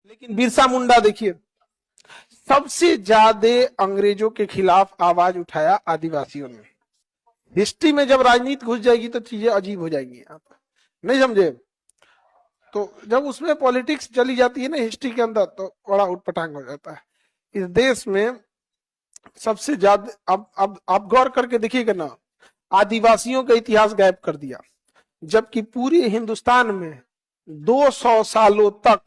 लेकिन बिरसा मुंडा देखिए, सबसे ज्यादा अंग्रेजों के खिलाफ आवाज उठाया आदिवासियों ने। हिस्ट्री में जब राजनीति घुस जाएगी तो चीजें अजीब हो जाएंगी, आप नहीं समझे? तो जब उसमें पॉलिटिक्स चली जाती है ना हिस्ट्री के अंदर, तो बड़ा उटपटांग हो जाता है। इस देश में सबसे ज्यादा, अब आप गौर करके देखिएगा ना, आदिवासियों का इतिहास गायब कर दिया, जबकि पूरे हिंदुस्तान में 200 सालों तक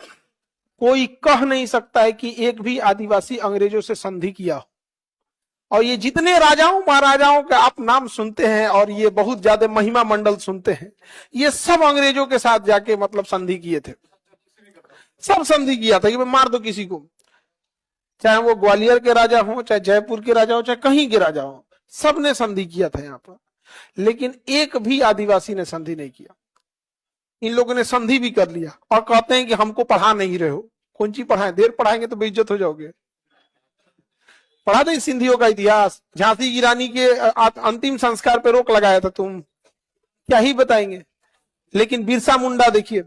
कोई कह नहीं सकता है कि एक भी आदिवासी अंग्रेजों से संधि किया हो। और ये जितने राजाओं महाराजाओं का आप नाम सुनते हैं और ये बहुत ज्यादा महिमा मंडल सुनते हैं, ये सब अंग्रेजों के साथ जाके मतलब संधि किए थे, सब संधि किया था कि मार दो किसी को, चाहे वो ग्वालियर के राजा हो, चाहे जयपुर के राजा हो, चाहे कहीं के राजा हो, सबने संधि किया था यहाँ पर। लेकिन एक भी आदिवासी ने संधि नहीं किया। इन लोगों ने संधि भी कर लिया और कहते हैं कि हमको पढ़ा नहीं रहे हो। कौन सी पढ़ाएं? देर पढ़ाएंगे तो बेइज्जत हो जाओगे। पढ़ा दें सिंधियों का इतिहास, झांसी की रानी के अंतिम संस्कार पे रोक लगाया था, तुम क्या ही बताएंगे। लेकिन बिरसा मुंडा देखिए,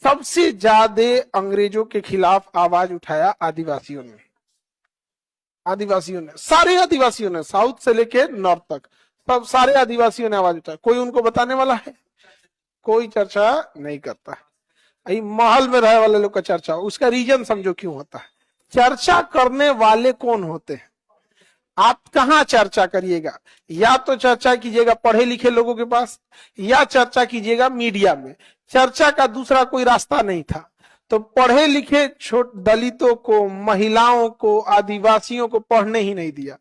सबसे ज्यादा अंग्रेजों के खिलाफ आवाज उठाया आदिवासियों ने। आदिवासियों ने, सारे आदिवासियों ने, साउथ से लेके नॉर्थ तक, सब सारे आदिवासियों ने आवाज उठाया। कोई उनको बताने वाला है? कोई चर्चा नहीं करता है। महल में रहने वाले लोग का चर्चा, उसका रीजन समझो क्यों होता है। चर्चा करने वाले कौन होते हैं? आप कहां चर्चा करिएगा? या तो चर्चा कीजिएगा पढ़े लिखे लोगों के पास, या चर्चा कीजिएगा मीडिया में। चर्चा का दूसरा कोई रास्ता नहीं था। तो पढ़े लिखे दलितों को, महिलाओं को, आदिवासियों को पढ़ने ही नहीं दिया।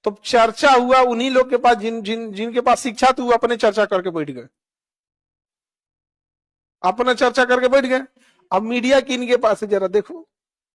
तो चर्चा हुआ उन्हीं लोग के पास जिनके पास शिक्षा थी, वो अपने चर्चा करके बैठ गए, अपना चर्चा करके बैठ गए। अब मीडिया किन के पास है जरा देखो।